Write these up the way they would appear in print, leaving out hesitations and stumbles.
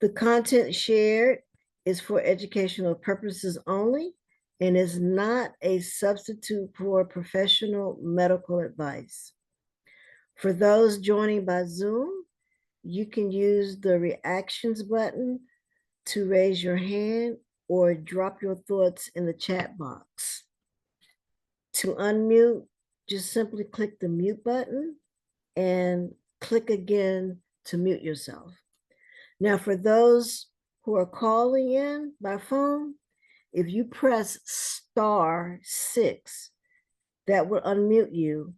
The content shared is for educational purposes only and is not a substitute for professional medical advice. For those joining by Zoom, you can use the reactions button to raise your hand or drop your thoughts in the chat box. To unmute, just simply click the mute button and click again to mute yourself. Now, for those who are calling in by phone, if you press *6, that will unmute you,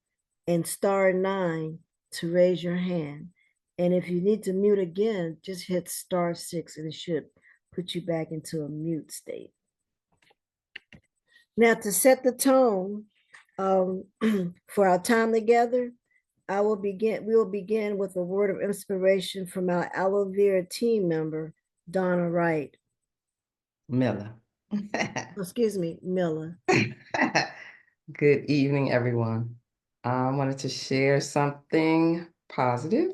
and *9 to raise your hand. And if you need to mute again, just hit *6 and it should put you back into a mute state. Now, to set the tone for our time together, we will begin with a word of inspiration from our Aloe Vera team member, Donna Wright. Miller. Excuse me, Miller. Good evening, everyone. I wanted to share something positive.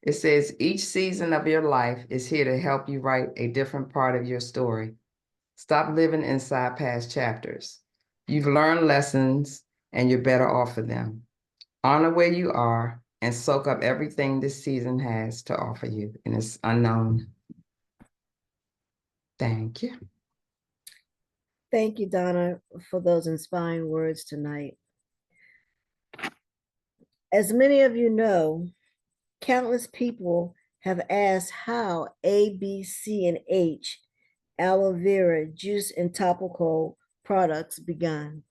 It says, each season of your life is here to help you write a different part of your story. Stop living inside past chapters. You've learned lessons and you're better off for them. Honor where you are and soak up everything this season has to offer you, and it's unknown. Thank you. Thank you, Donna, for those inspiring words tonight. As many of you know, countless people have asked how ABC&H aloe vera juice and topical products began.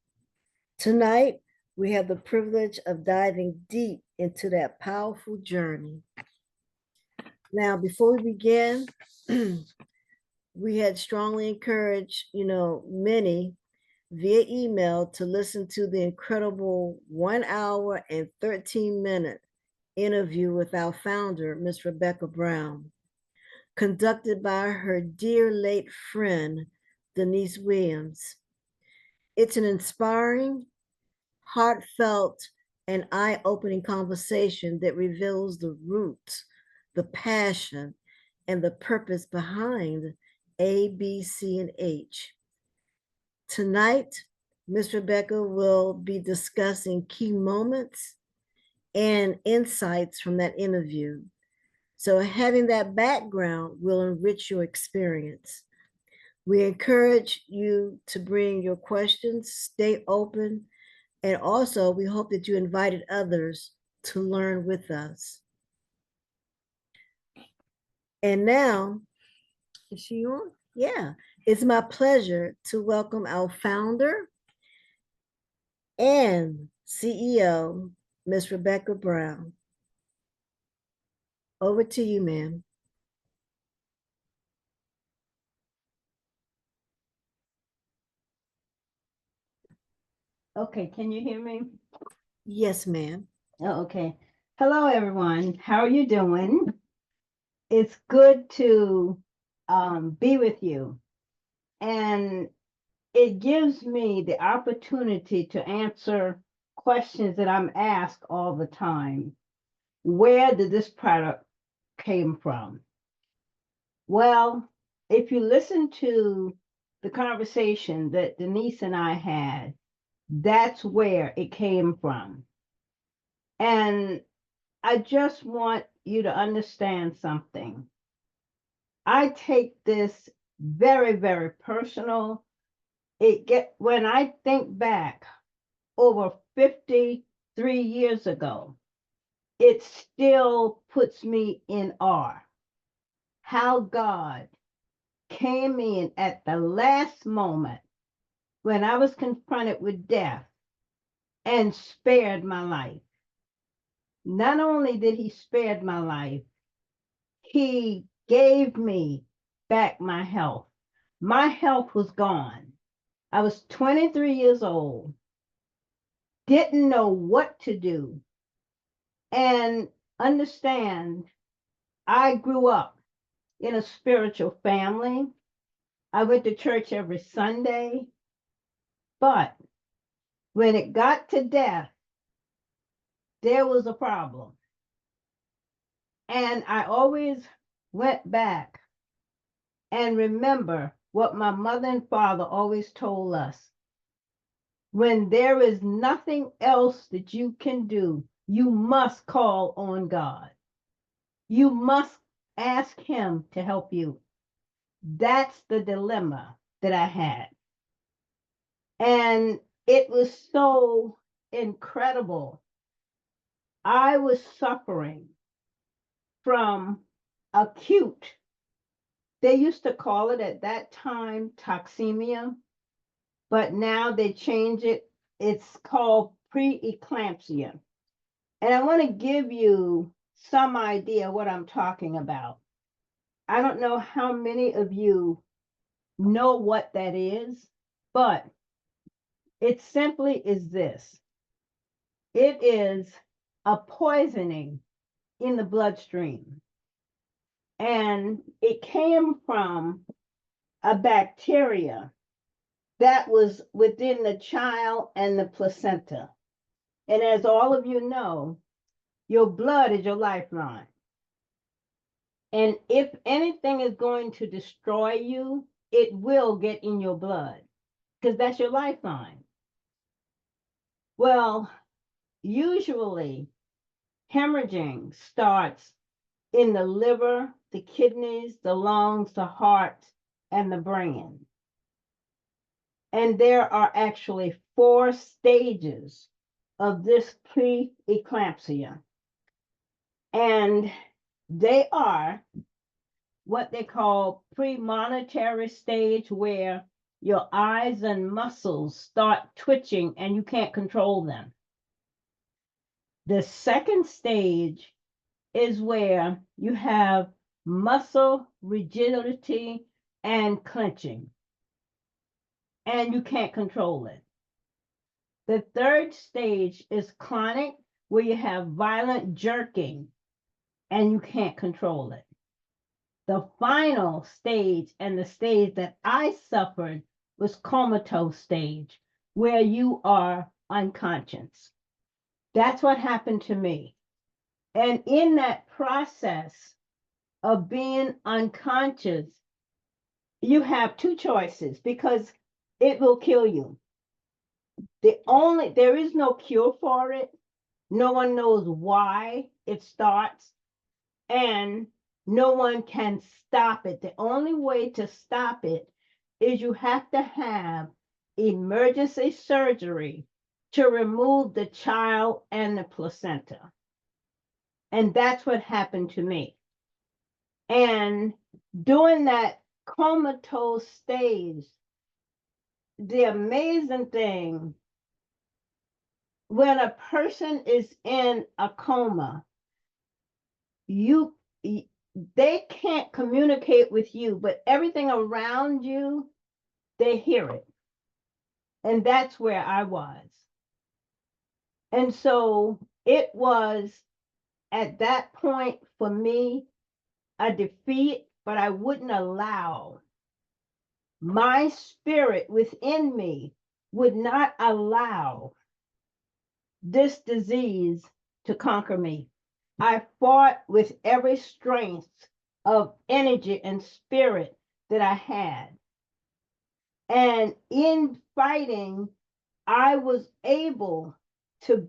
Tonight, we have the privilege of diving deep into that powerful journey. Now, before we begin, we had strongly encouraged, many via email to listen to the incredible 1 hour and 13-minute interview with our founder, Ms. Rebecca Brown, conducted by her dear late friend, Denise Williams. It's an inspiring, heartfelt, and eye-opening conversation that reveals the roots, the passion, and the purpose behind ABC&H. Tonight, Ms. Rebecca will be discussing key moments and insights from that interview. So having that background will enrich your experience. We encourage you to bring your questions, stay open, and also we hope that you invited others to learn with us. And now, is she on? Yeah, it's my pleasure to welcome our founder and CEO, Ms. Rebecca Brown. Over to you, ma'am. Okay, can you hear me? Yes, ma'am. Oh, okay. Hello, everyone. How are you doing? It's good to be with you. And it gives me the opportunity to answer questions that I'm asked all the time. Where did this product came from? Well, if you listen to the conversation that Denise and I had, that's where it came from. And I just want you to understand something. I take this very, very personal. When I think back over 53 years ago, it still puts me in awe. How God came in at the last moment when I was confronted with death and spared my life. Not only did he spare my life, he gave me back my health. My health was gone. I was 23 years old, didn't know what to do. And understand, I grew up in a spiritual family. I went to church every Sunday. But when it got to death, there was a problem. And I always went back and remember what my mother and father always told us. When there is nothing else that you can do, you must call on God. You must ask him to help you. That's the dilemma that I had. And it was so incredible. I was suffering from acute, they used to call it at that time toxemia, but now they change it. It's called preeclampsia. And I want to give you some idea what I'm talking about. I don't know how many of you know what that is, but it simply is this. It is a poisoning in the bloodstream. And it came from a bacteria that was within the child and the placenta. And as all of you know, your blood is your lifeline. And if anything is going to destroy you, it will get in your blood because that's your lifeline. Well, usually hemorrhaging starts in the liver, the kidneys, the lungs, the heart, and the brain. And there are actually 4 stages of this preeclampsia. And they are what they call premonitory stage, where your eyes and muscles start twitching and you can't control them. The second stage is where you have muscle rigidity and clenching, and you can't control it. The third stage is chronic, where you have violent jerking and you can't control it. The final stage, and the stage that I suffered, was comatose stage, where you are unconscious. That's what happened to me. And in that process of being unconscious, you have 2 choices because it will kill you. There is no cure for it. No one knows why it starts, and no one can stop it. The only way to stop it is you have to have emergency surgery to remove the child and the placenta. And that's what happened to me. And during that comatose stage, the amazing thing, when a person is in a coma, they can't communicate with you, but everything around you, they hear it. And that's where I was. And so it was at that point for me a defeat, but I wouldn't allow, my spirit within me would not allow this disease to conquer me. I fought with every strength of energy and spirit that I had. And in fighting, I was able to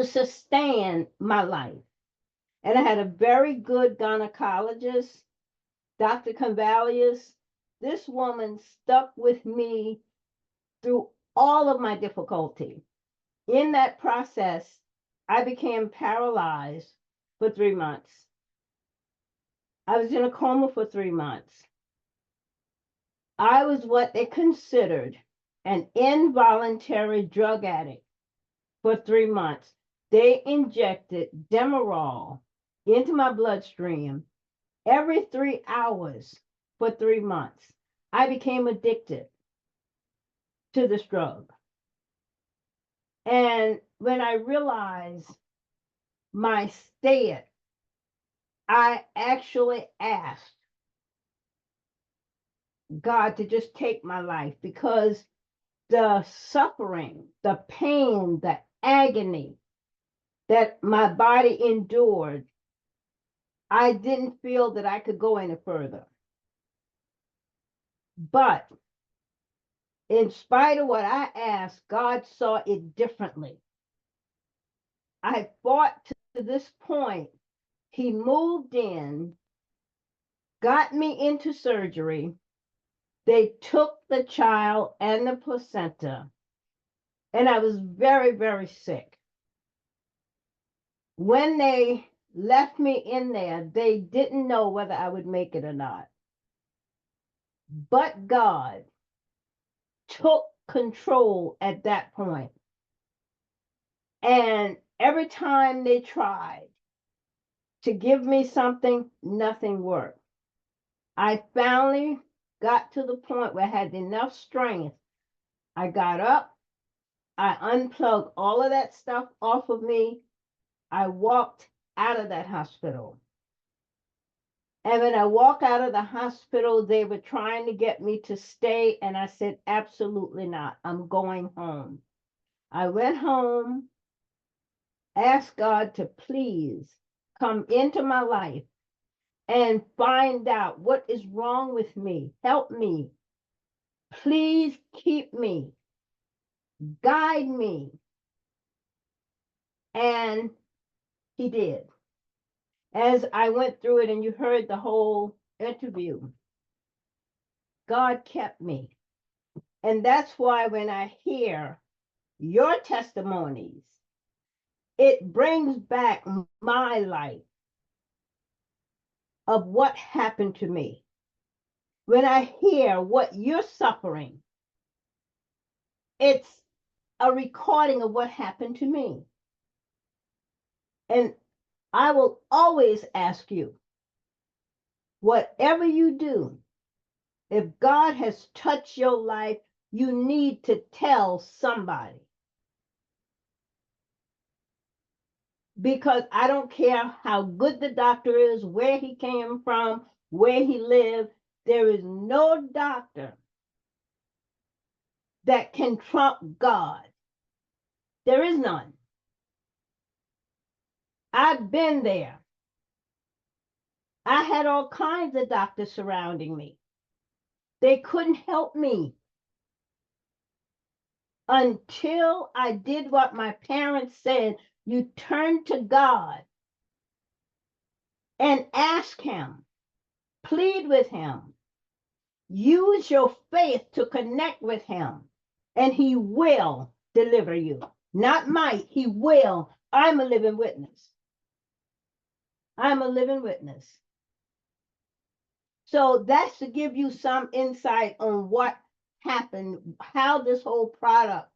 sustain my life. And I had a very good gynecologist, Dr. Convalius. This woman stuck with me through all of my difficulty. In that process, I became paralyzed for 3 months. I was in a coma for 3 months. I was what they considered an involuntary drug addict for 3 months. They injected Demerol into my bloodstream every 3 hours for 3 months. I became addicted to this drug. And when I realized my state, I actually asked God to just take my life, because the suffering, the pain, the agony that my body endured I didn't feel that I could go any further. But in spite of what I asked, God saw it differently. I fought to this point. He moved in, got me into surgery. They took the child and the placenta, and I was very, very sick. When they left me in there, they didn't know whether I would make it or not. But God took control at that point. And every time they tried to give me something, nothing worked. I finally got to the point where I had enough strength. I got up, I unplugged all of that stuff off of me. I walked out of that hospital. And when I walked out of the hospital, they were trying to get me to stay. And I said, absolutely not. I'm going home. I went home, asked God to please come into my life and find out what is wrong with me. Help me. Please keep me. Guide me. And he did. As I went through it and you heard the whole interview, God kept me. And that's why when I hear your testimonies, it brings back my life of what happened to me. When I hear what you're suffering, it's a recording of what happened to me. And I will always ask you, whatever you do, if God has touched your life, you need to tell somebody. Because I don't care how good the doctor is, where he came from, where he lived, there is no doctor that can trump God. There is none. I've been there. I had all kinds of doctors surrounding me. They couldn't help me until I did what my parents said. You turn to God and ask him, plead with him, use your faith to connect with him, and he will deliver you. Not might, he will. I'm a living witness. I'm a living witness. So that's to give you some insight on what happened, how this whole product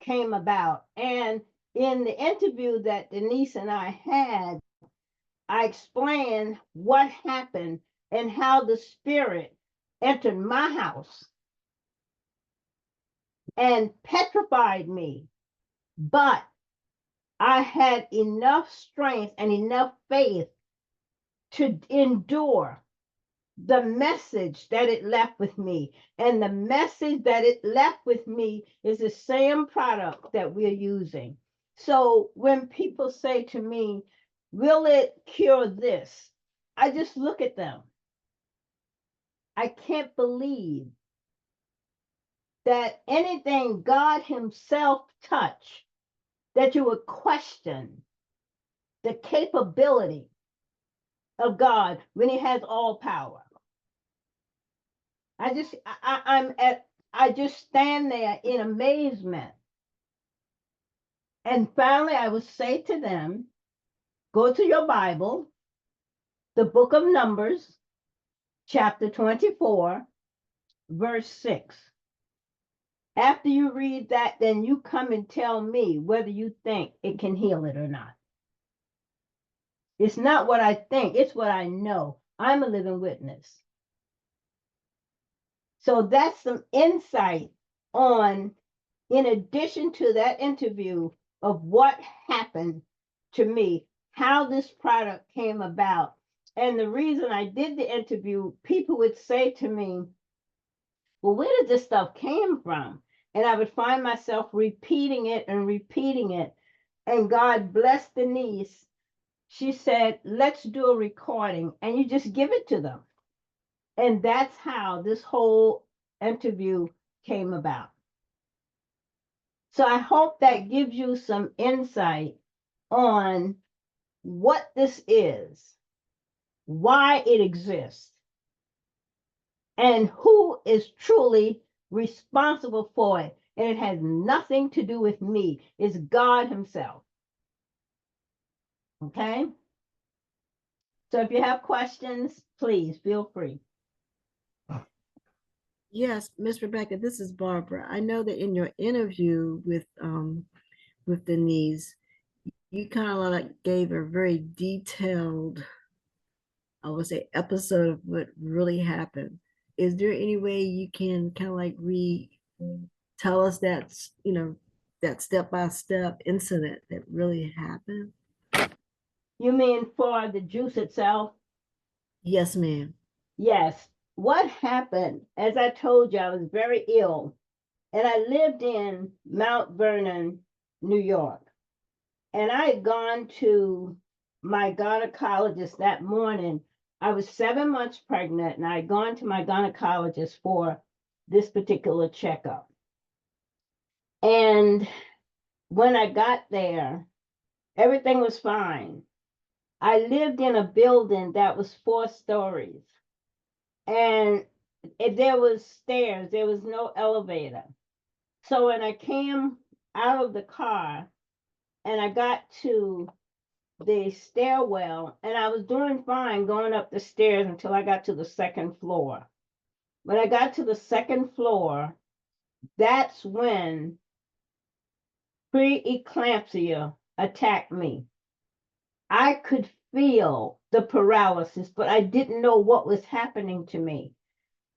came about. And in the interview that Denise and I had, I explained what happened and how the spirit entered my house and petrified me. But I had enough strength and enough faith to endure the message that it left with me. And the message that it left with me is the same product that we're using. So when people say to me, will it cure this? I just look at them. I can't believe that anything God himself touched, that you would question the capability of God when he has all power. I just stand there in amazement. And finally, I would say to them, go to your Bible, the book of Numbers, chapter 24, verse 6. After you read that, then you come and tell me whether you think it can heal it or not. It's not what I think, it's what I know. I'm a living witness. So that's some insight on, in addition to that interview, of what happened to me, how this product came about. And the reason I did the interview, people would say to me, well, where did this stuff came from? And I would find myself repeating it and repeating it. And God bless Denise she said, let's do a recording, and you just give it to them. And that's how this whole interview came about. So I hope that gives you some insight on what this is, why it exists, and who is truly responsible for it. And it has nothing to do with me. It's God himself. Okay? So if you have questions, please feel free. Yes, Miss Rebecca, this is Barbara. I know that in your interview with Denise, you kind of like gave a very detailed, I would say, episode of what really happened. Is there any way you can kind of like tell us that's, that step-by-step incident that really happened? You mean for the juice itself? Yes, ma'am. Yes. What happened, as I told you, I was very ill, and I lived in Mount Vernon, New York. And I had gone to my gynecologist that morning. I was 7 months pregnant, and I had gone to my gynecologist for this particular checkup. And when I got there, everything was fine. I lived in a building that was 4 stories, and there was stairs, there was no elevator. So when I came out of the car and I got to the stairwell, and I was doing fine going up the stairs until I got to the second floor. When I got to the second floor, that's when preeclampsia attacked me. I could feel the paralysis, but I didn't know what was happening to me.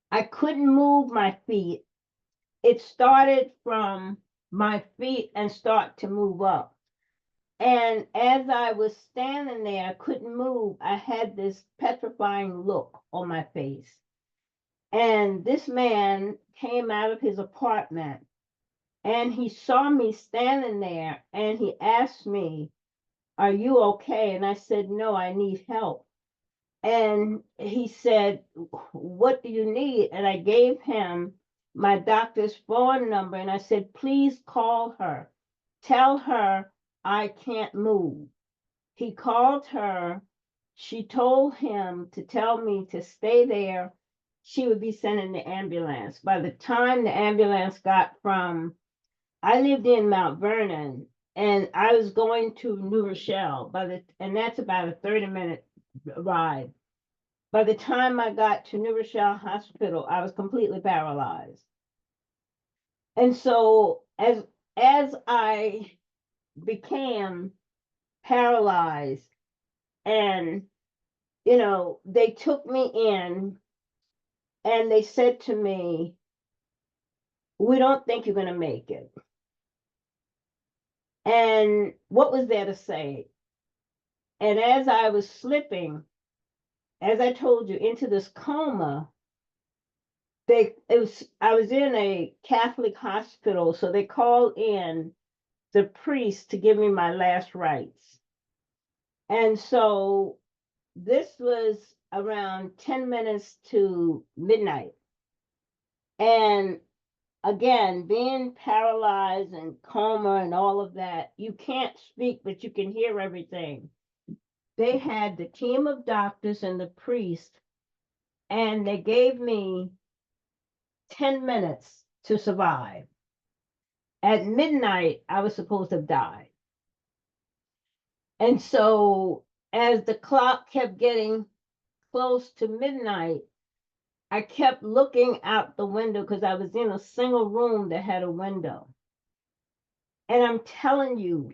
I couldn't move my feet. It started from my feet and start to move up. And as I was standing there, I couldn't move. I had this petrifying look on my face. And this man came out of his apartment and he saw me standing there and he asked me, "Are you okay?" And I said, "No, I need help." And he said, "What do you need?" And I gave him my doctor's phone number and I said, "Please call her. Tell her I can't move." He called her. She told him to tell me to stay there. She would be sending the ambulance. By the time the ambulance got from, I lived in Mount Vernon and I was going to New Rochelle, and that's about a 30-minute ride. By the time I got to New Rochelle Hospital, I was completely paralyzed. And so as I became paralyzed, and they took me in and they said to me, "We don't think you're going to make it." And what was there to say? And as I was slipping, as I told you, into this coma, I was in a Catholic hospital, so they called in the priest to give me my last rites. And so this was around 10 minutes to midnight. And again, being paralyzed and coma and all of that, you can't speak, but you can hear everything. They had the team of doctors and the priest, and they gave me 10 minutes to survive. At midnight, I was supposed to die. And so as the clock kept getting close to midnight, I kept looking out the window because I was in a single room that had a window. And I'm telling you,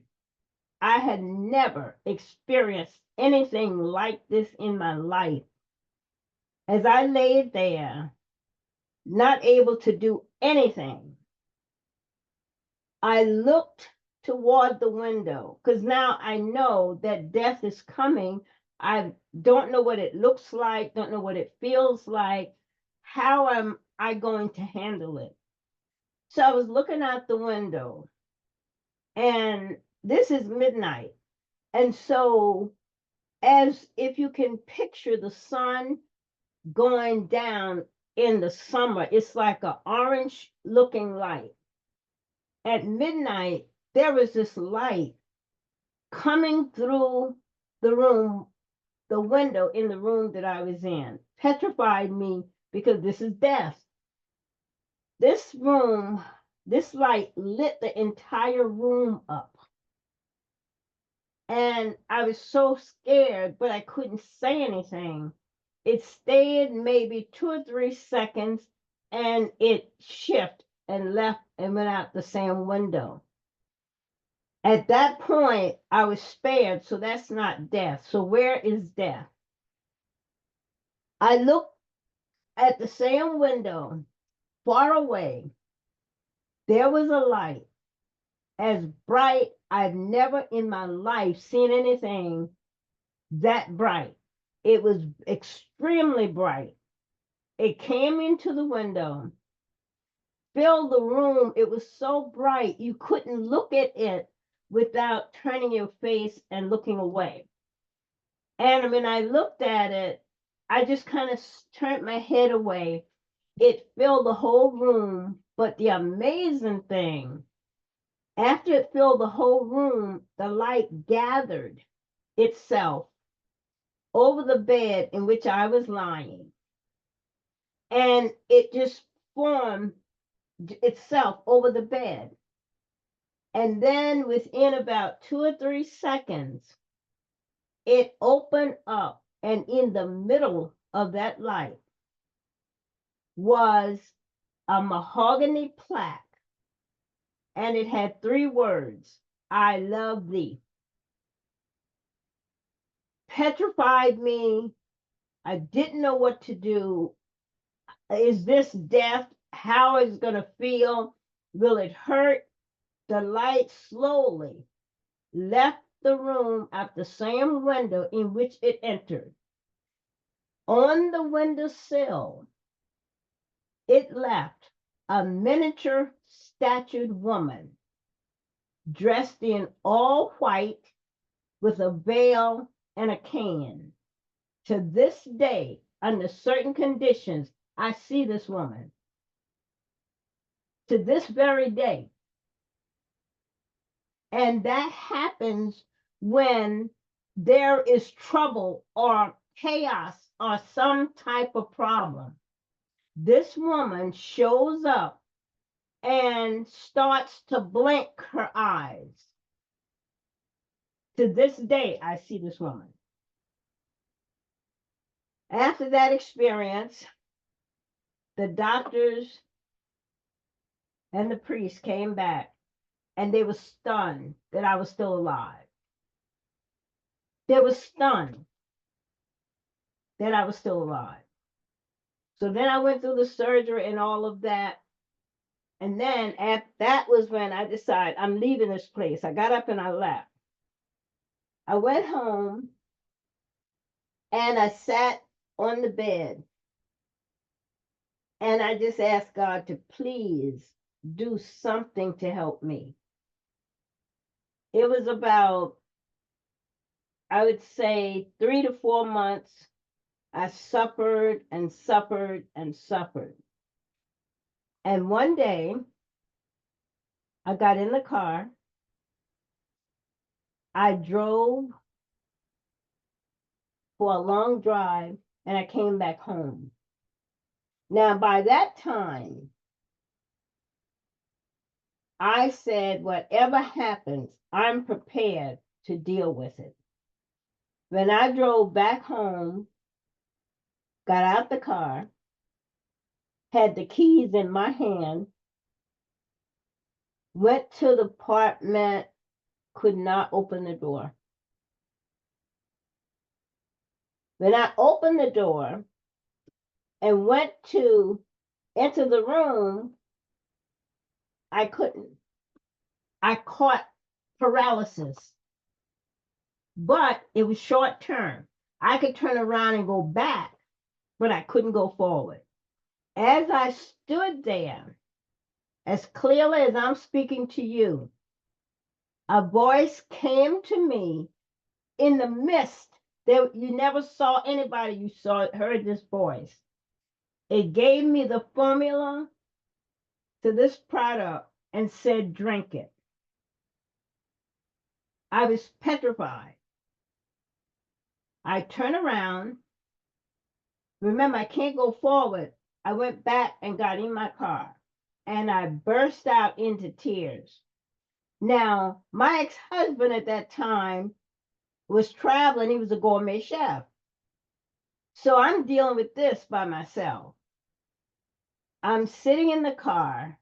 I had never experienced anything like this in my life. As I laid there, not able to do anything, I looked toward the window because now I know that death is coming. I don't know what it looks like, don't know what it feels like. How am I going to handle it? So I was looking out the window, and this is midnight. And so as if you can picture the sun going down in the summer. It's like an orange looking light. At midnight, there was this light coming through the room, the window in the room that I was in, petrified me because this is death. This room, this light lit the entire room up. And I was so scared, but I couldn't say anything. It stayed maybe 2 or 3 seconds and it shifted and left and went out the same window. At that point, I was spared, so that's not death. So where is death? I looked at the same window, far away. There was a light as bright. I've never in my life seen anything that bright. It was extremely bright. It came into the window, filled the room. It was so bright, you couldn't look at it without turning your face and looking away. And when I looked at it, I just kind of turned my head away. It filled the whole room. But the amazing thing, after it filled the whole room, the light gathered itself over the bed in which I was lying. And it just formed itself over the bed. And then within about 2 or 3 seconds, it opened up, and in the middle of that light was a mahogany plaque, and it had 3 words, I love thee. Petrified me. I didn't know what to do. Is this death? How is it going to feel? Will it hurt? The light slowly left the room at the same window in which it entered. On the windowsill, it left a miniature statued woman dressed in all white with a veil and a cane. To this day, under certain conditions, I see this woman. To this very day. And that happens when there is trouble or chaos or some type of problem. This woman shows up and starts to blink her eyes. To this day, I see this woman. After that experience, the doctors and the priest came back, and they were stunned that I was still alive. They were stunned that I was still alive. So then I went through the surgery and all of that. And then that was when I decided I'm leaving this place. I got up and I left. I went home and I sat on the bed and I just asked God to please do something to help me. It was about, I would say, 3 to 4 months. I suffered and suffered and suffered. And one day, I got in the car. I drove for a long drive and I came back home. Now, by that time, I said, whatever happens, I'm prepared to deal with it. When I drove back home, got out the car, had the keys in my hand, went to the apartment, could not open the door. When I opened the door and went to enter the room, I couldn't. I caught paralysis, but it was short term. I could turn around and go back, but I couldn't go forward. As I stood there, as clearly as I'm speaking to you, a voice came to me in the midst There, you never saw anybody you heard this voice. It gave me the formula to this product and said, drink it. I was petrified. I turned around. Remember, I can't go forward. I went back and got in my car and I burst out into tears. Now, my ex-husband at that time was traveling. He was a gourmet chef. So I'm dealing with this by myself. I'm sitting in the car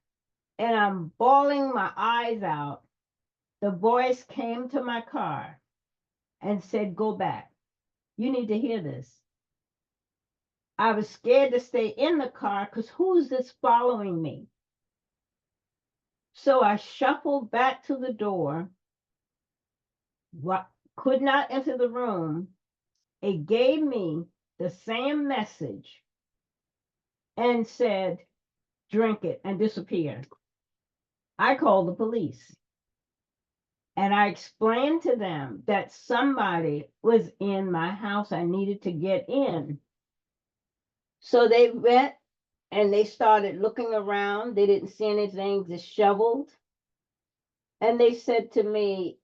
and I'm bawling my eyes out. The voice came to my car and said, go back. You need to hear this. I was scared to stay in the car because who's this following me? So I shuffled back to the door, could not enter the room. It gave me the same message and said, drink it and disappear. I called the police and I explained to them that somebody was in my house. I needed to get in. So they went and they started looking around. They didn't see anything disheveled. And they said to me,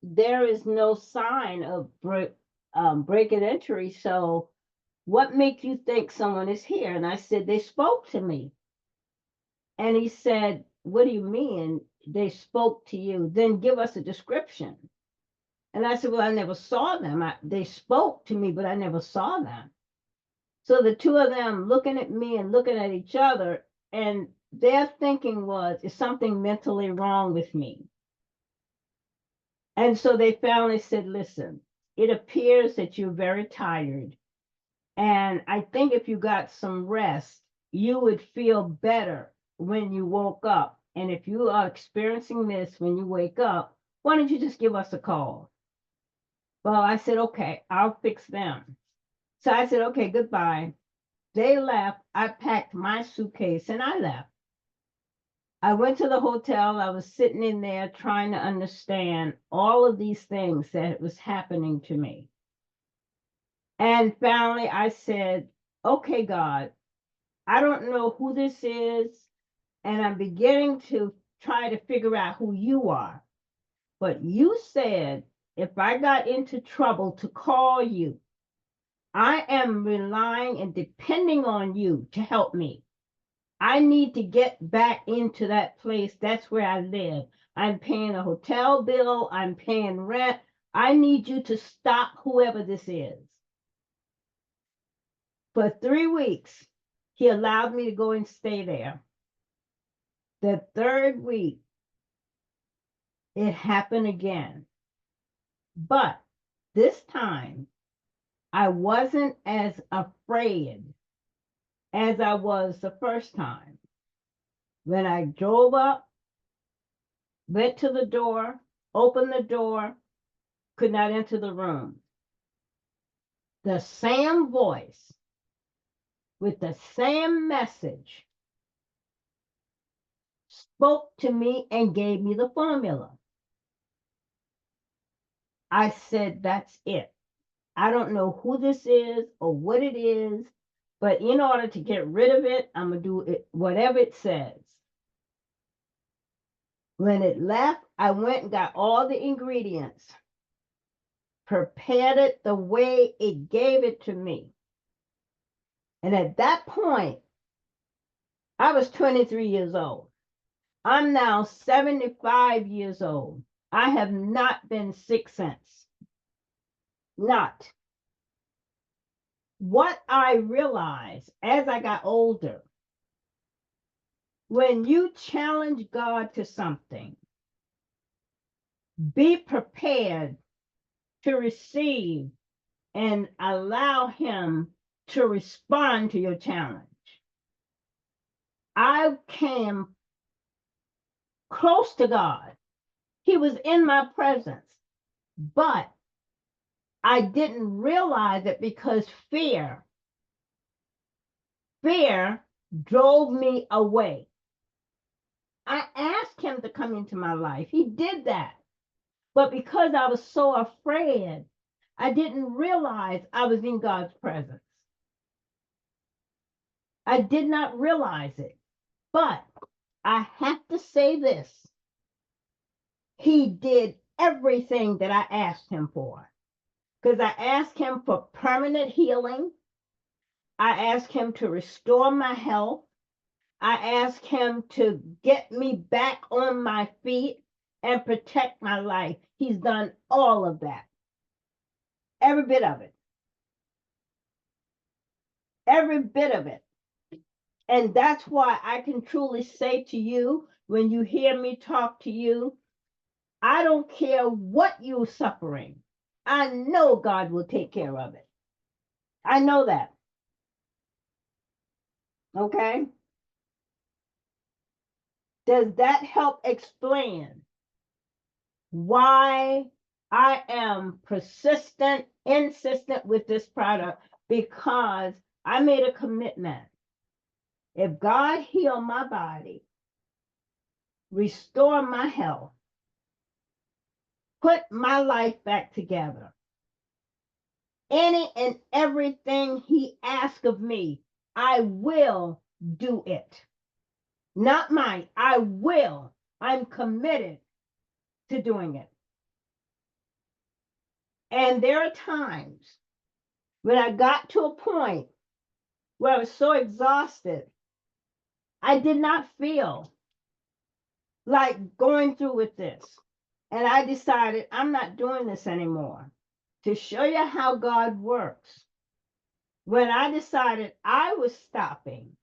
there is no sign of break and entry. So what makes you think someone is here? And I said, they spoke to me. And he said, what do you mean they spoke to you? Then give us a description. And I said, well, I never saw them. They spoke to me, but I never saw them. So the two of them looking at me and looking at each other, and their thinking was, is something mentally wrong with me? And so they finally said, listen, it appears that you're very tired. And I think if you got some rest, you would feel better when you woke up. And if you are experiencing this when you wake up, why don't you just give us a call? Well, I said, okay, I'll fix them. So I said, okay, goodbye. They left. I packed my suitcase and I left. I went to the hotel. I was sitting in there trying to understand all of these things that was happening to me. And finally, I said, okay, God, I don't know who this is, and I'm beginning to try to figure out who you are. But you said, if I got into trouble, to call you. I am relying and depending on you to help me. I need to get back into that place. That's where I live. I'm paying a hotel bill. I'm paying rent. I need you to stop whoever this is. For 3 weeks, he allowed me to go and stay there. The third week, it happened again. But this time, I wasn't as afraid as I was the first time. When I drove up, went to the door, opened the door, could not enter the room. The same voice with the same message spoke to me and gave me the formula. I said, that's it. I don't know who this is or what it is, but in order to get rid of it, I'm going to do it, whatever it says. When it left, I went and got all the ingredients, prepared it the way it gave it to me. And at that point, I was 23 years old. I'm now 75 years old. I have not been sick since. Not. What I realized as I got older, when you challenge God to something, be prepared to receive and allow him to respond to your challenge. I came close to God. He was in my presence, but I didn't realize it because fear drove me away. I asked him to come into my life. He did that. But because I was so afraid, I didn't realize I was in God's presence. I did not realize it. But I have to say this. He did everything that I asked him for. Because I asked him for permanent healing. I asked him to restore my health. I asked him to get me back on my feet and protect my life. He's done all of that. Every bit of it. Every bit of it. And that's why I can truly say to you, when you hear me talk to you, I don't care what you're suffering. I know God will take care of it. I know that. Okay? Does that help explain why I am persistent, insistent with this product? Because I made a commitment. If God heal my body, restore my health, put my life back together, any and everything he asks of me, I will do it. Not mine. I will. I'm committed to doing it. And there are times when I got to a point where I was so exhausted, I did not feel like going through with this. And I decided I'm not doing this anymore. To show you how God works, when I decided I was stopping,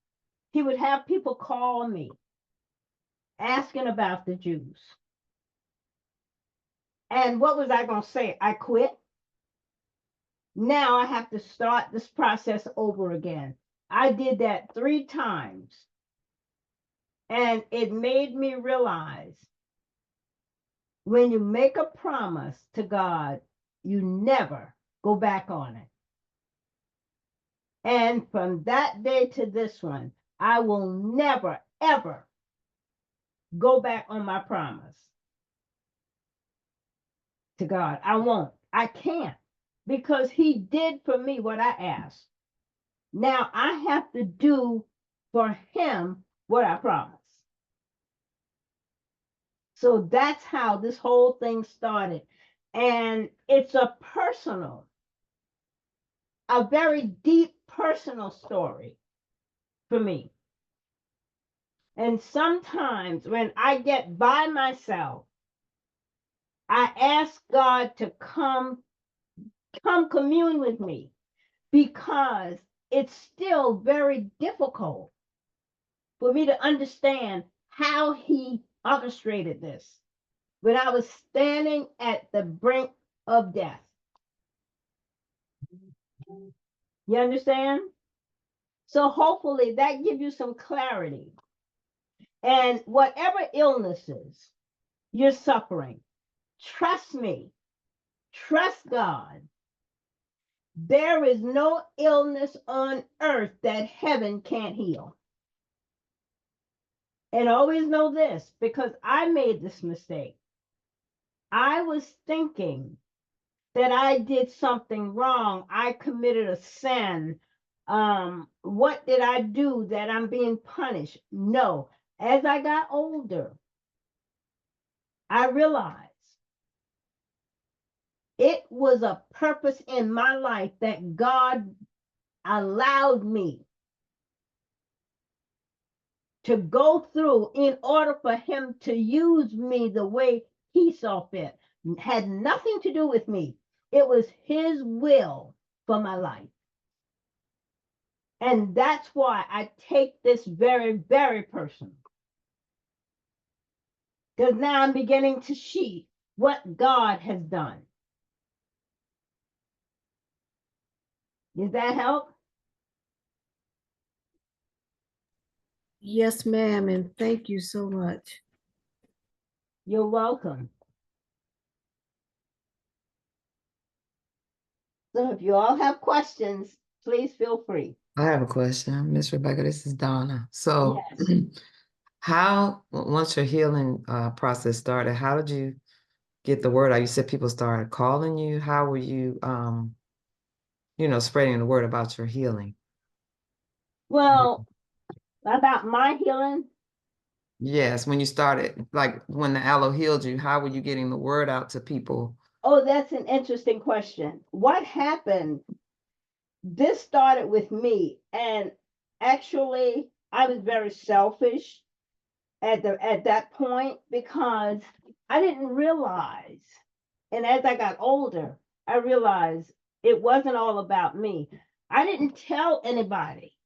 he would have people call me asking about the juice. And what was I going to say? I quit. Now I have to start this process over again. I did that 3 times. And it made me realize when you make a promise to God, you never go back on it. And from that day to this one, I will never, ever go back on my promise to God. I won't. I can't, because he did for me what I asked. Now I have to do for him what I promised. So that's how this whole thing started. And it's a very deep personal story for me. And sometimes when I get by myself, I ask God to come commune with me, because it's still very difficult for me to understand how he orchestrated this when I was standing at the brink of death. You understand? So hopefully that gives you some clarity. And whatever illnesses you're suffering, trust me, trust God. There is no illness on earth that heaven can't heal. And always know this, because I made this mistake. I was thinking that I did something wrong. I committed a sin. What did I do that I'm being punished? No. As I got older, I realized it was a purpose in my life that God allowed me to go through in order for him to use me the way he saw fit. It had nothing to do with me. It was his will for my life. And that's why I take this very, very personal. Because now I'm beginning to see what God has done. Does that help? Yes, ma'am, and thank you so much. You're welcome. So if you all have questions, please feel free. I have a question, Miss Rebecca. This is Donna. So, Yes. how, once your healing process started, how did you get the word out? You said people started calling you. How were you, spreading the word about your healing? Well, about my healing. Yes, when you started, like when the aloe healed you, how were you getting the word out to people? Oh, that's an interesting question. What happened? This started with me, and actually, I was very selfish at that point because I didn't realize. And as I got older, I realized it wasn't all about me. I didn't tell anybody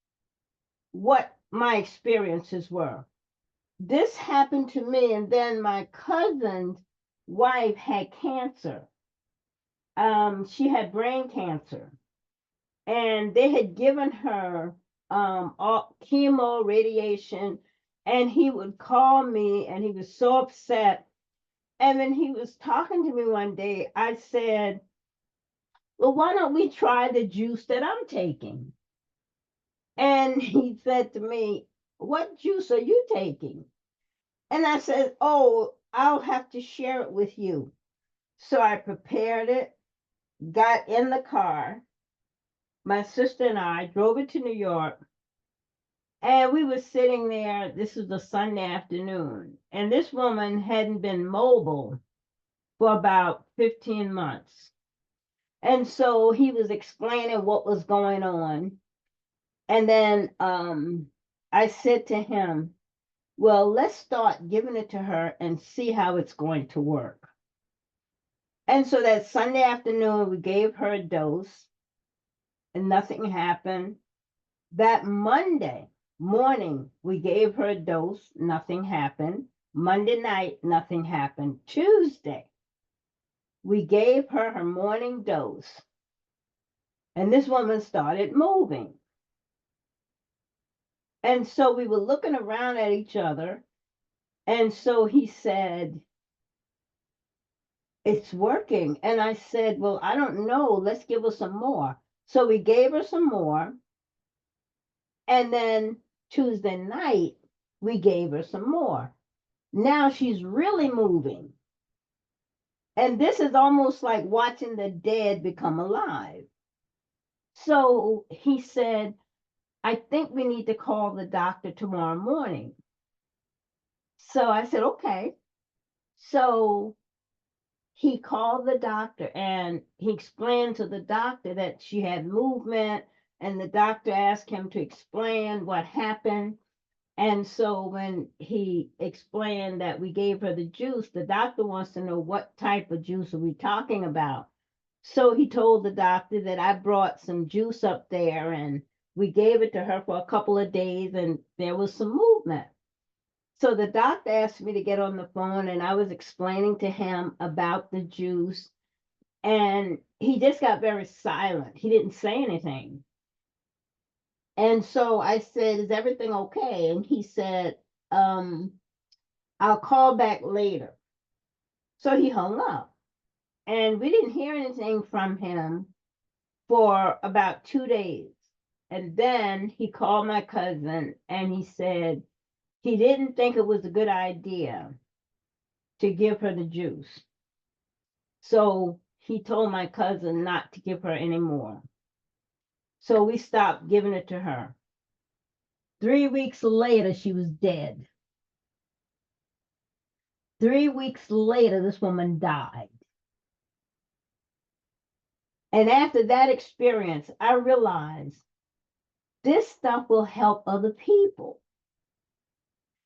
what my experiences were. This happened to me, and then my cousin's wife had cancer. She had brain cancer, and they had given her all chemo, radiation, and he would call me, and he was so upset. And then he was talking to me one day. I said, "Well, why don't we try the juice that I'm taking?" And he said to me, "What juice are you taking?" And I said, "Oh, I'll have to share it with you." So I prepared it, got in the car. My sister and I drove it to New York, and we were sitting there. This was a Sunday afternoon, and this woman hadn't been mobile for about 15 months. And so he was explaining what was going on. And then I said to him, "Well, let's start giving it to her and see how it's going to work." And so that Sunday afternoon, we gave her a dose and nothing happened. That Monday morning, we gave her a dose, nothing happened. Monday night, nothing happened. Tuesday, we gave her her morning dose, and this woman started moving. And so we were looking around at each other. And so he said, "It's working." And I said, "Well, I don't know. Let's give her some more." So we gave her some more. And then Tuesday night, we gave her some more. Now she's really moving. And this is almost like watching the dead become alive. So he said, "I think we need to call the doctor tomorrow morning." So I said, "Okay." So he called the doctor and he explained to the doctor that she had movement, and the doctor asked him to explain what happened. And so when he explained that we gave her the juice, the doctor wants to know what type of juice are we talking about. So he told the doctor that I brought some juice up there, and we gave it to her for a couple of days, and there was some movement. So the doctor asked me to get on the phone, and I was explaining to him about the juice, and he just got very silent. He didn't say anything. And so I said, "Is everything okay?" And he said, "I'll call back later." So he hung up, and we didn't hear anything from him for about 2 days. And then he called my cousin, and he said he didn't think it was a good idea to give her the juice. So he told my cousin not to give her any more. So we stopped giving it to her. 3 weeks later, she was dead. 3 weeks later, this woman died. And after that experience, I realized this stuff will help other people.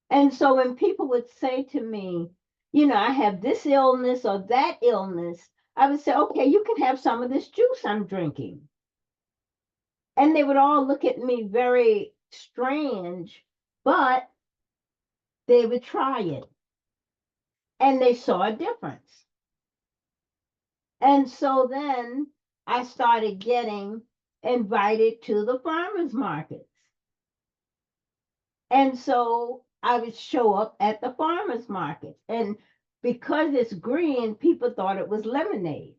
And so when people would say to me, "I have this illness or that illness," I would say, "Okay, you can have some of this juice I'm drinking." And they would all look at me very strange, but they would try it and they saw a difference. And so then I started getting invited to the farmers markets. And so I would show up at the farmers market. And because it's green, people thought it was lemonade.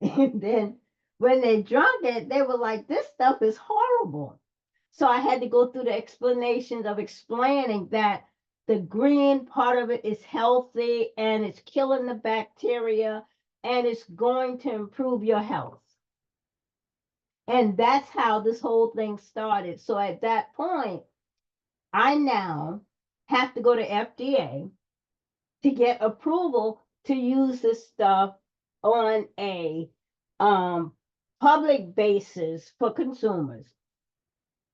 And then when they drank it, they were like, "This stuff is horrible." So I had to go through the explanations of explaining that the green part of it is healthy and it's killing the bacteria and it's going to improve your health. And that's how this whole thing started. So at that point, I now have to go to FDA to get approval to use this stuff on a public basis for consumers.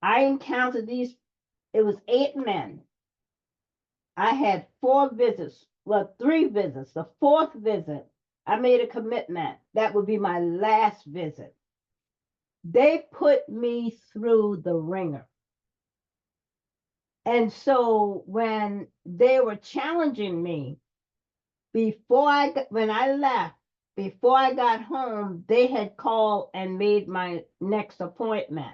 I encountered these, it was 8 men. I had 4 visits, well, 3 visits. The 4th visit, I made a commitment. That would be my last visit. They put me through the ringer. And so when they were challenging me, when I left, before I got home, they had called and made my next appointment.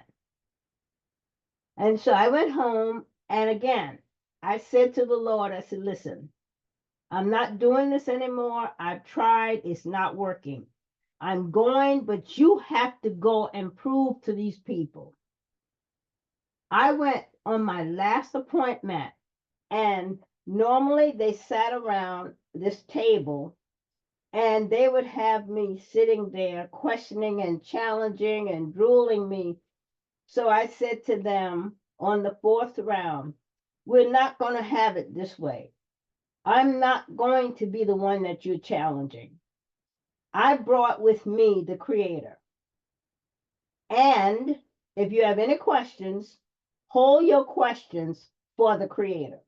And so I went home, and again, I said to the Lord, I said, listen, I'm not doing this anymore. I've tried, it's not working. I'm going, but you have to go and prove to these people. I went on my last appointment, and normally they sat around this table and they would have me sitting there questioning and challenging and drooling me. So I said to them on the 4th round, we're not going to have it this way. I'm not going to be the one that you're challenging. I brought with me the Creator. And if you have any questions, hold your questions for the Creator.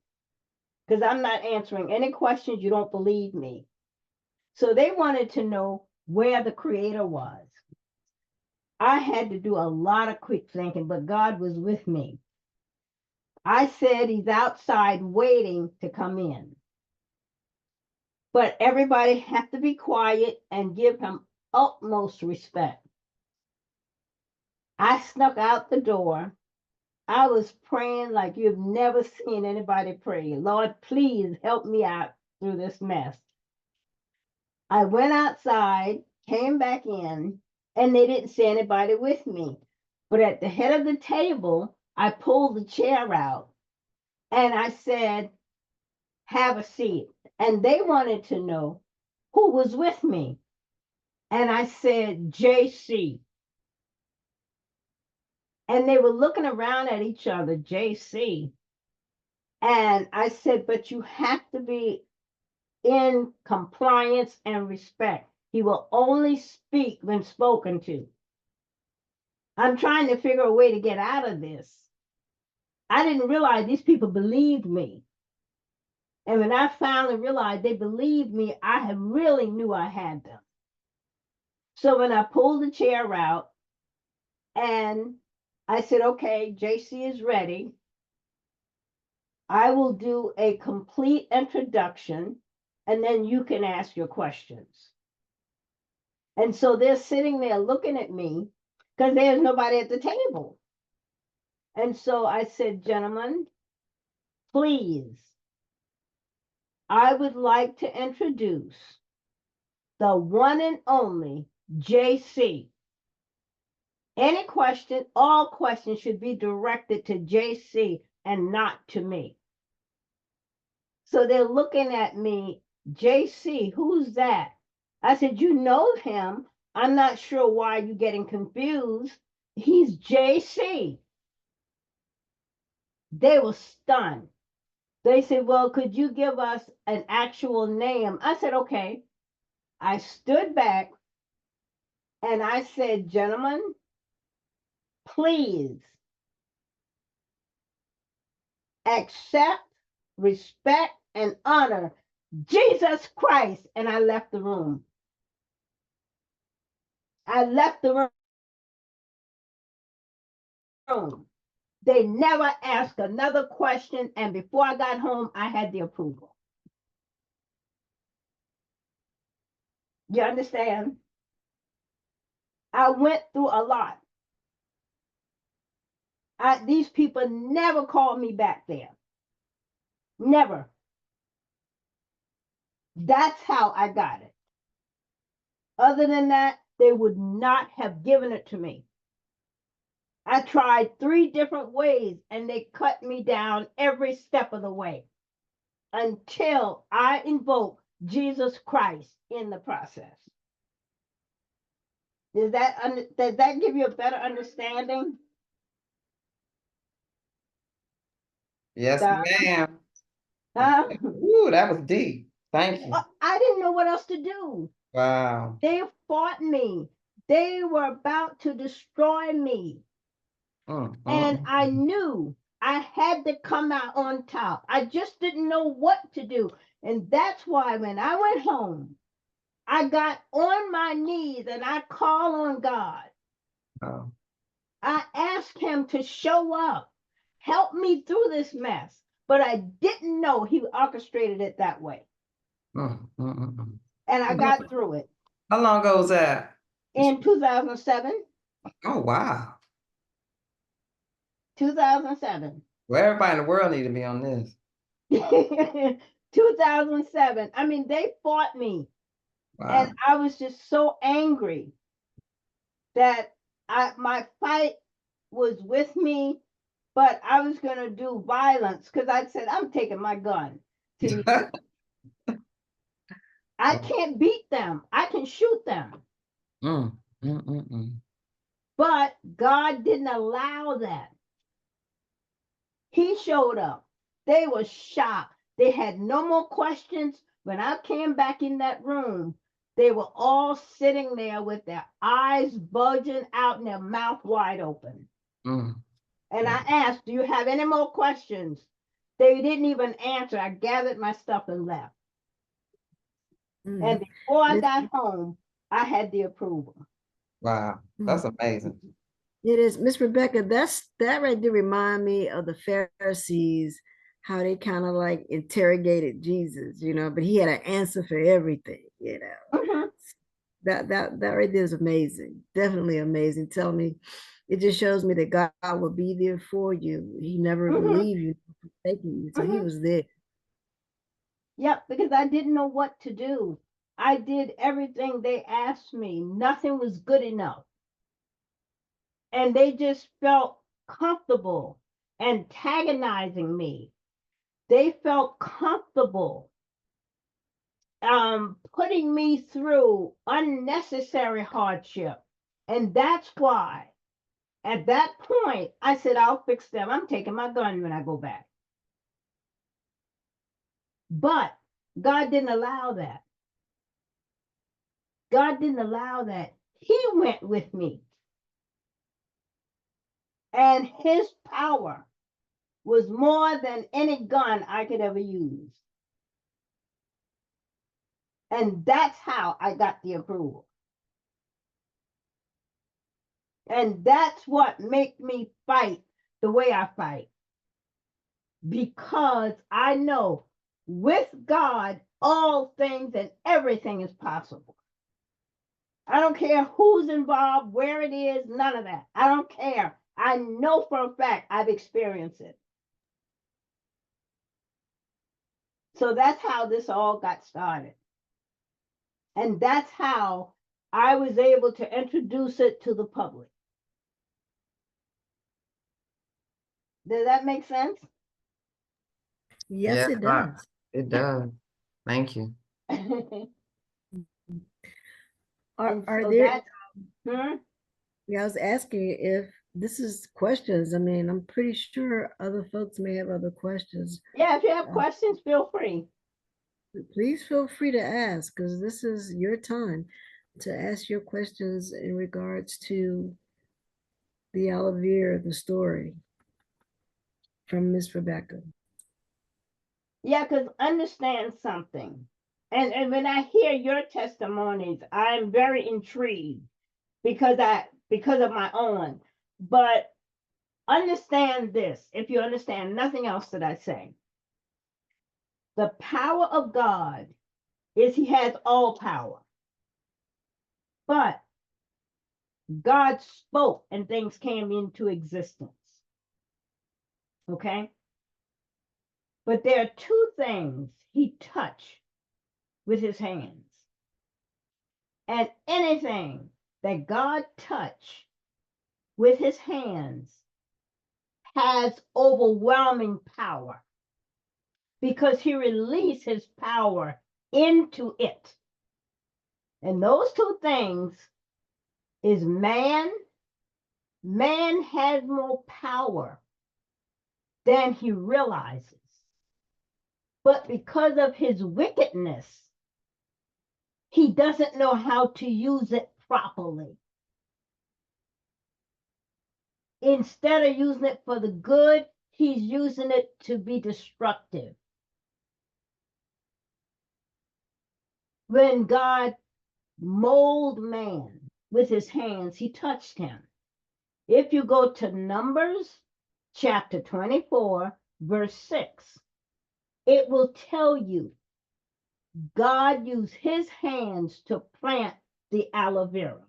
Because I'm not answering any questions you don't believe me. So they wanted to know where the Creator was. I had to do a lot of quick thinking, but God was with me. I said he's outside waiting to come in. But everybody had to be quiet and give him utmost respect. I snuck out the door. I was praying like you've never seen anybody pray. Lord, please help me out through this mess. I went outside, came back in, and they didn't see anybody with me. But at the head of the table, I pulled the chair out and I said, have a seat. And they wanted to know who was with me. And I said, JC. And they were looking around at each other, JC. And I said, but you have to be in compliance and respect. He will only speak when spoken to. I'm trying to figure a way to get out of this. I didn't realize these people believed me. And when I finally realized they believed me, I really knew I had them. So when I pulled the chair out and I said, okay, JC is ready. I will do a complete introduction and then you can ask your questions. And so they're sitting there looking at me because there's nobody at the table. And so I said, gentlemen, please, I would like to introduce the one and only JC. Any question, all questions should be directed to JC and not to me. So they're looking at me, JC, who's that? I said, you know him. I'm not sure why you're getting confused. He's JC. They were stunned. They said, well, could you give us an actual name? I said, okay. I stood back and I said, gentlemen, please accept, respect, and honor Jesus Christ. And I left the room. I left the room. They never asked another question. And before I got home, I had the approval. You understand? I went through a lot. These people never called me back there. Never. That's how I got it. Other than that, they would not have given it to me. I tried 3 different ways and they cut me down every step of the way. until I invoke Jesus Christ in the process. Does that give you a better understanding? Yes, Doc? ma'am. Huh? Ooh, that was deep. Thank you. I didn't know what else to do. Wow. They fought me. They were about to destroy me. And I knew I had to come out on top. I just didn't know what to do. And that's why when I went home, I got on my knees and I called on God. Wow. I asked him to show up, help me through this mess. But I didn't know he orchestrated it that way. And I got through it. How long ago was that? In 2007. Oh, wow. 2007. Well, everybody in the world need to be on this. 2007. I mean, they fought me. Wow. And I was just so angry that my fight was with me, but I was going to do violence because I said, I'm taking my gun to New York. I can't beat them. I can shoot them. But God didn't allow that. He showed up. They were shocked. They had no more questions. When I came back in that room, they were all sitting there with their eyes bulging out and their mouth wide open. And I asked, do you have any more questions? They didn't even answer. I gathered my stuff and left. And before I got home, I had the approval. Wow, that's amazing. It is, Miss Rebecca, that right there remind me of the Pharisees, how they kind of like interrogated Jesus, but he had an answer for everything. That right there is amazing. Definitely amazing. Tell me, it just shows me that God will be there for you. He never will leave you, taking you. So he was there. Yep, because I didn't know what to do. I did everything they asked me. Nothing was good enough. And they just felt comfortable antagonizing me. They felt comfortable putting me through unnecessary hardship. And that's why at that point I said, I'll fix them. I'm taking my gun when I go back. But God didn't allow that. God didn't allow that. He went with me. And his power was more than any gun I could ever use. And that's how I got the approval. And that's what makes me fight the way I fight. Because I know with God, all things and everything is possible. I don't care who's involved, where it is, none of that. I don't care. I know for a fact I've experienced it. So that's how this all got started. And that's how I was able to introduce it to the public. Does that make sense? Yes, it does. It does. Thank you. Are there? Yeah, I was asking if this is questions. I mean, I'm pretty sure other folks may have other questions. Yeah, if you have questions, feel free. Please feel free to ask, because this is your time to ask your questions in regards to the Aloe Vera, the story from Miss Rebecca. Yeah, because understand something. And when I hear your testimonies, I'm very intrigued because of my own. But understand this, if you understand nothing else that I say. The power of God is he has all power. But God spoke and things came into existence. Okay? But there are two things he touched with his hands. And anything that God touched with his hands has overwhelming power. because he released his power into it. And those two things is man. Man has more power than he realizes. But because of his wickedness, he doesn't know how to use it properly. Instead of using it for the good, he's using it to be destructive. When God molded man with his hands, he touched him. If you go to Numbers chapter 24, verse 6, it will tell you God used his hands to plant the aloe vera.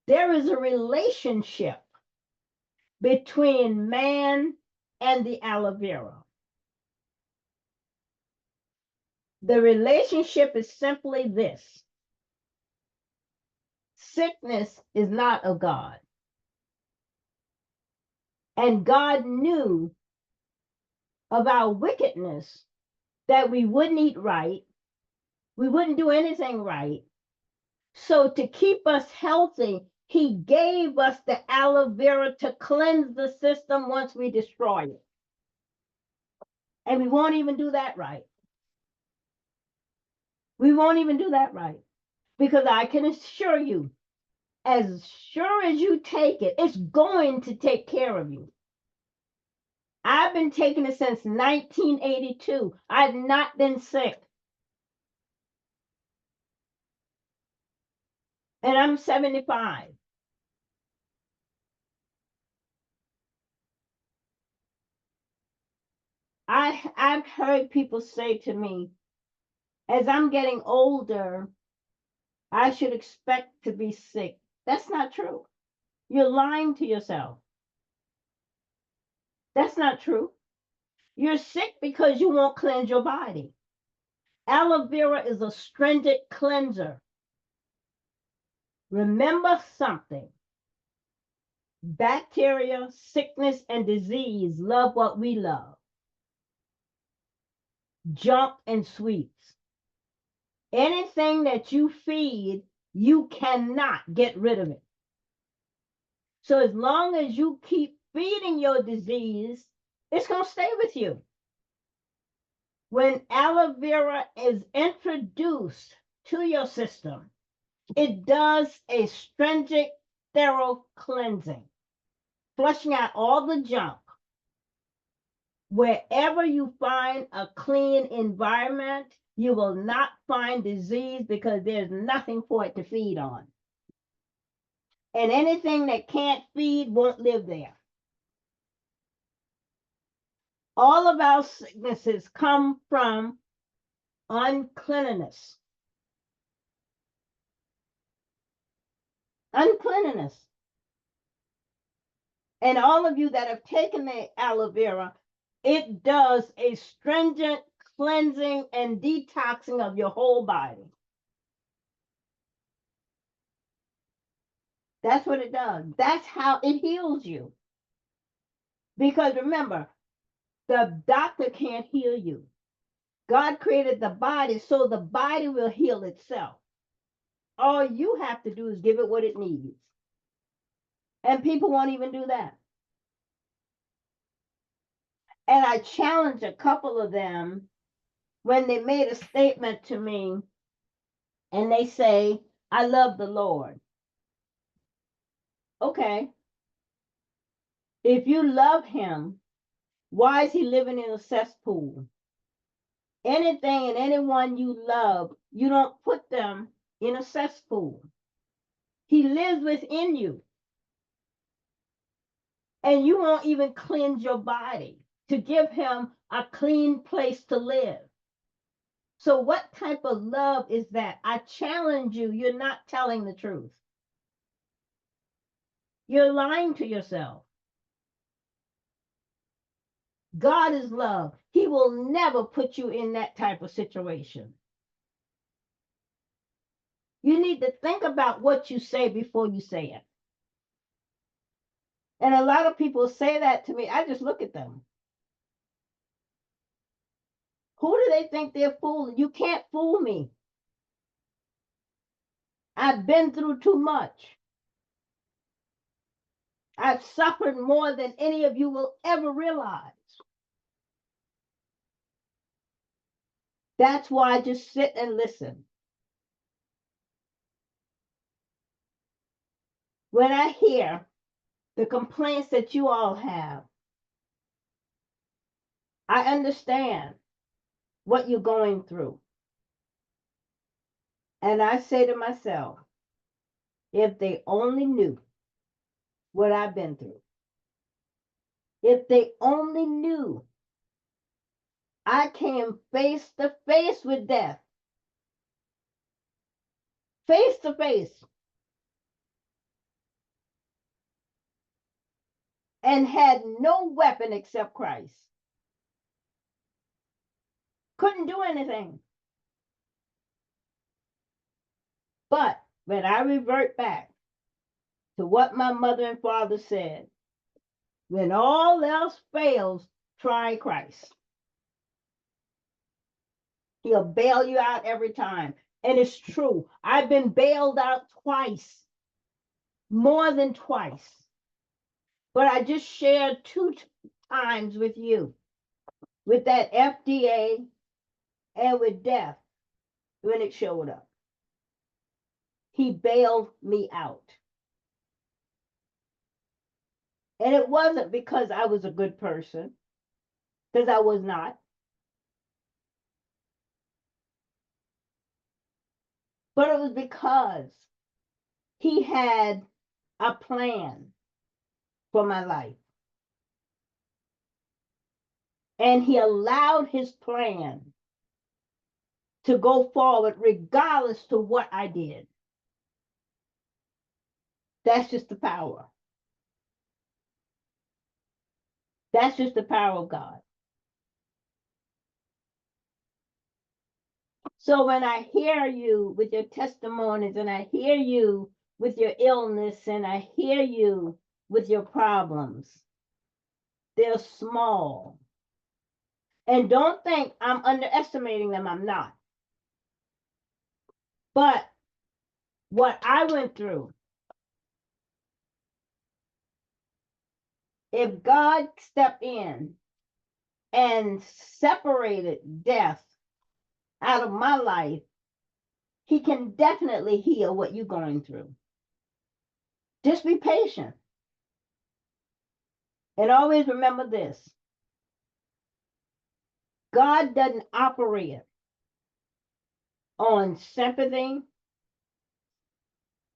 There is a relationship between man and the aloe vera. The relationship is simply this: sickness is not of God. And God knew of our wickedness, that we wouldn't eat right, we wouldn't do anything right. So to keep us healthy, he gave us the aloe vera to cleanse the system once we destroy it. And we won't even do that right. We won't even do that right. Because I can assure you, as sure as you take it, it's going to take care of you. I've been taking it since 1982. I've not been sick. And I'm 75. I've heard people say to me, as I'm getting older, I should expect to be sick. That's not true. You're lying to yourself. That's not true. You're sick because you won't cleanse your body. Aloe vera is a stringent cleanser. Remember something. Bacteria, sickness, and disease love what we love: junk and sweets. Anything that you feed, you cannot get rid of it. So as long as you keep feeding your disease, it's going to stay with you. When aloe vera is introduced to your system, it does a stringent, thorough cleansing, flushing out all the junk. Wherever you find a clean environment, you will not find disease because there's nothing for it to feed on. And anything that can't feed won't live there. All of our sicknesses come from uncleanliness. Uncleanliness. And all of you that have taken the aloe vera, it does a stringent cleansing and detoxing of your whole body. That's what it does. That's how it heals you. Because remember, the doctor can't heal you. God created the body so the body will heal itself. All you have to do is give it what it needs. And people won't even do that. And I challenged a couple of them when they made a statement to me and they say, I love the Lord. Okay. If you love him, why is he living in a cesspool? Anything and anyone you love, you don't put them in a cesspool. He lives within you. And you won't even cleanse your body to give him a clean place to live. So what type of love is that? I challenge you, you're not telling the truth. You're lying to yourself. God is love. He will never put you in that type of situation. You need to think about what you say before you say it. And a lot of people say that to me. I just look at them. Who do they think they're fooling? You can't fool me. I've been through too much. I've suffered more than any of you will ever realize. That's why I just sit and listen. When I hear the complaints that you all have, I understand what you're going through. And I say to myself, if they only knew what I've been through, if they only knew I came face to face with death, face to face, and had no weapon except Christ. Couldn't do anything. But when I revert back to what my mother and father said, when all else fails, try Christ. He'll bail you out every time. And it's true. I've been bailed out twice, more than twice. But I just shared 2 times with you, with that FDA and with death when it showed up. He bailed me out. And it wasn't because I was a good person, because I was not. But it was because he had a plan for my life. And he allowed his plan to go forward regardless to what I did. That's just the power. That's just the power of God. So when I hear you with your testimonies, and I hear you with your illness, and I hear you with your problems, they're small. And don't think I'm underestimating them. I'm not. But what I went through, if God stepped in and separated death out of my life, he can definitely heal what you're going through. Just be patient. And always remember this. God doesn't operate on sympathy,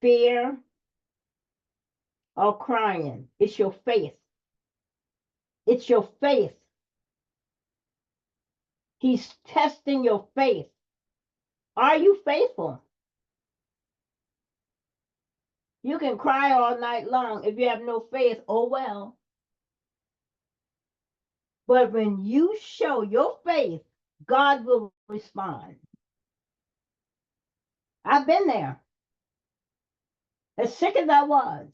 fear, or crying. It's your faith. It's your faith. He's testing your faith. Are you faithful? You can cry all night long. If you have no faith, oh well. But when you show your faith, God will respond. I've been there. As sick as I was,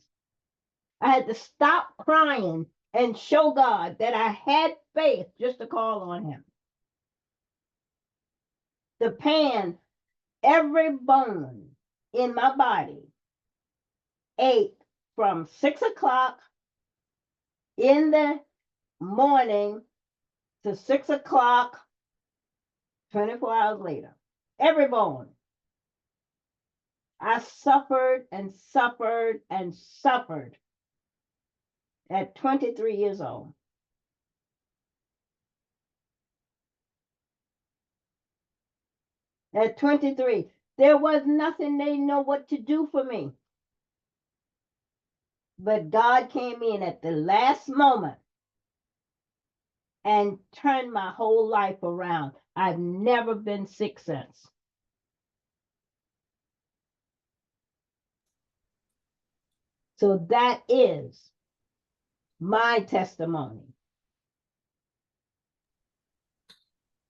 I had to stop crying and show God that I had faith just to call on him. The pain, every bone in my body ached from 6 o'clock in the morning to 6 o'clock, 24 hours later. Every bone. I suffered and suffered and suffered at 23 years old. At 23, there was nothing they know what to do for me. But God came in at the last moment and turned my whole life around. I've never been sick since. So that is my testimony.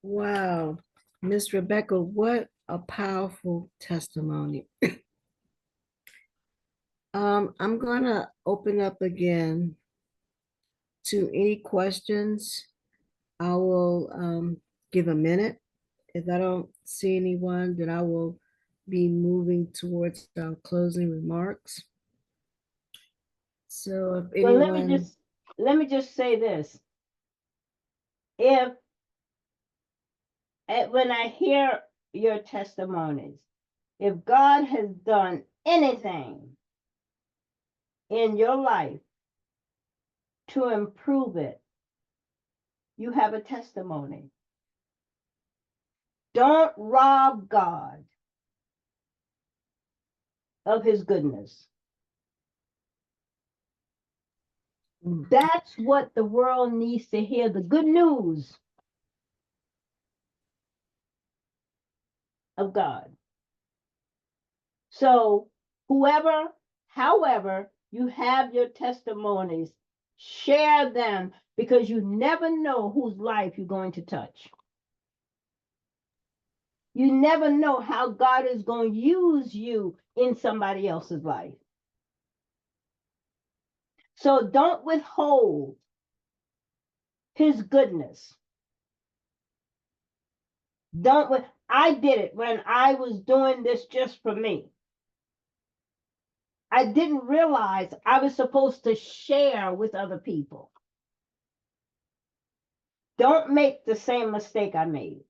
Wow. Miss Rebecca, what a powerful testimony. I'm gonna open up again to any questions. I will give a minute. If I don't see anyone, then I will be moving towards our closing remarks. So if Well, anyone, let me just say this. If when I hear your testimonies, if God has done anything in your life to improve it, you have a testimony. Don't rob God of his goodness. That's what the world needs to hear, the good news of God. So however you have your testimonies, share them, because you never know whose life you're going to touch. You never know how God is going to use you in somebody else's life. So don't withhold his goodness. I did it when I was doing this just for me. I didn't realize I was supposed to share with other people. Don't make the same mistake I made.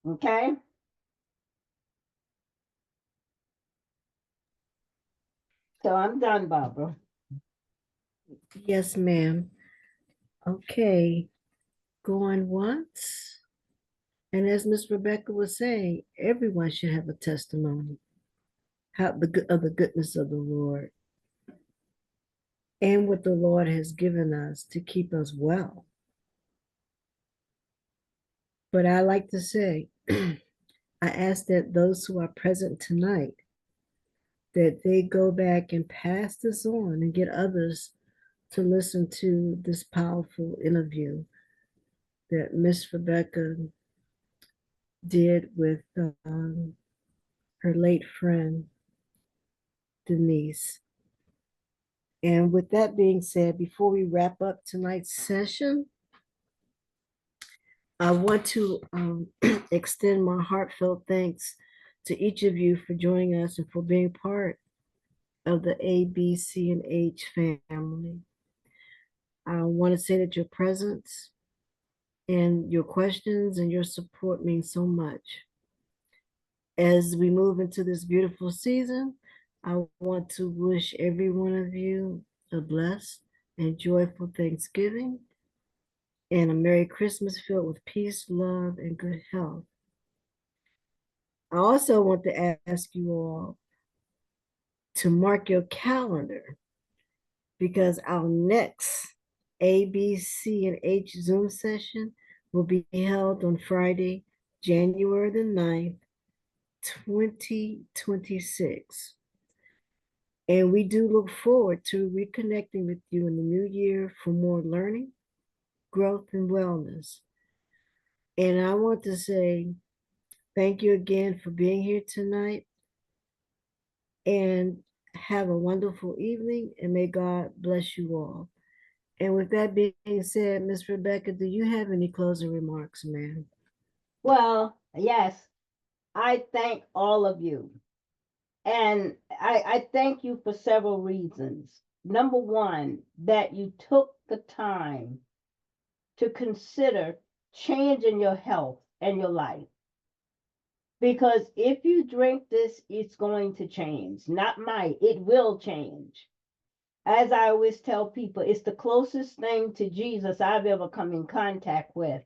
Okay? So I'm done, Barbara. yes, ma'am. Okay, going once. And as Miss Rebecca was saying, everyone should have a testimony of the goodness of the Lord and what the Lord has given us to keep us well. But I like to say, I ask that those who are present tonight, that they go back and pass this on and get others to listen to this powerful interview that Miss Rebecca did with her late friend, Denise. And with that being said, before we wrap up tonight's session, I want to extend my heartfelt thanks to each of you for joining us and for being part of the ABC&H family. I want to say that your presence and your questions and your support mean so much. As we move into this beautiful season, I want to wish every one of you a blessed and joyful Thanksgiving and a Merry Christmas filled with peace, love, and good health. I also want to ask you all to mark your calendar because our next ABC&H Zoom session will be held on Friday, January the 9th, 2026. And we do look forward to reconnecting with you in the new year for more learning, growth, and wellness. And I want to say thank you again for being here tonight and have a wonderful evening and may God bless you all. And with that being said, Miss Rebecca, do you have any closing remarks, ma'am? Well, yes, I thank all of you. And I thank you for several reasons. Number one, that you took the time to consider changing your health and your life. Because if you drink this, it's going to change. Not might, it will change. As I always tell people, it's the closest thing to Jesus I've ever come in contact with.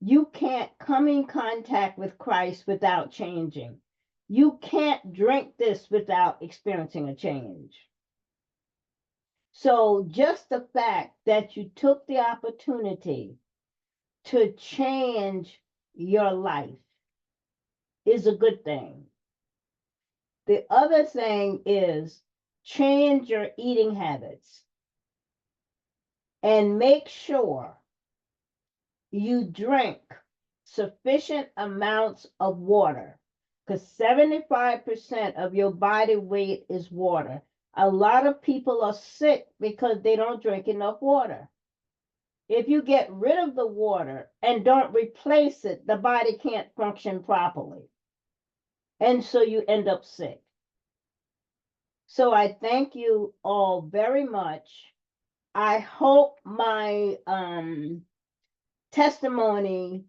You can't come in contact with Christ without changing. You can't drink this without experiencing a change. So just the fact that you took the opportunity to change your life is a good thing. The other thing is change your eating habits and make sure you drink sufficient amounts of water, because 75% of your body weight is water. A lot of people are sick because they don't drink enough water. If you get rid of the water and don't replace it, the body can't function properly. And so you end up sick. So I thank you all very much. I hope my testimony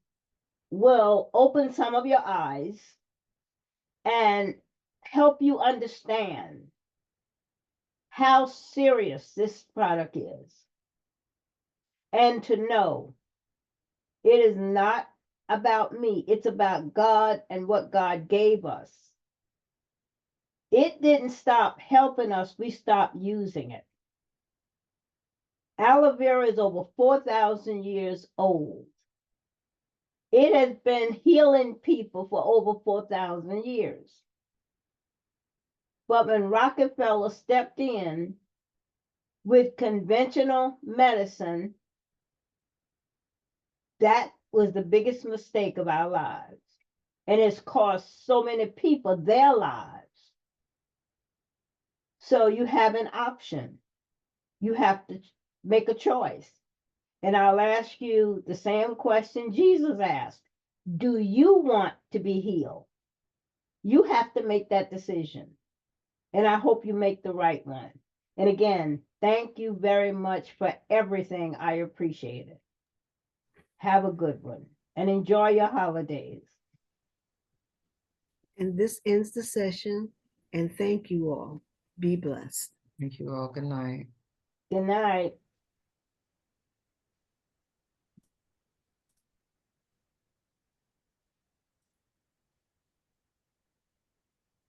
will open some of your eyes and help you understand how serious this product is. And to know it is not about me, it's about God and what God gave us. It didn't stop helping us, we stopped using it. Aloe vera is over 4,000 years old. It has been healing people for over 4,000 years. But when Rockefeller stepped in with conventional medicine, that was the biggest mistake of our lives. And it's cost so many people their lives. So you have an option. You have to make a choice. And I'll ask you the same question Jesus asked. Do you want to be healed? You have to make that decision. And I hope you make the right one. And again, thank you very much for everything. I appreciate it. Have a good one and enjoy your holidays. And this ends the session. And thank you all. Be blessed. Thank you all. Good night. Good night.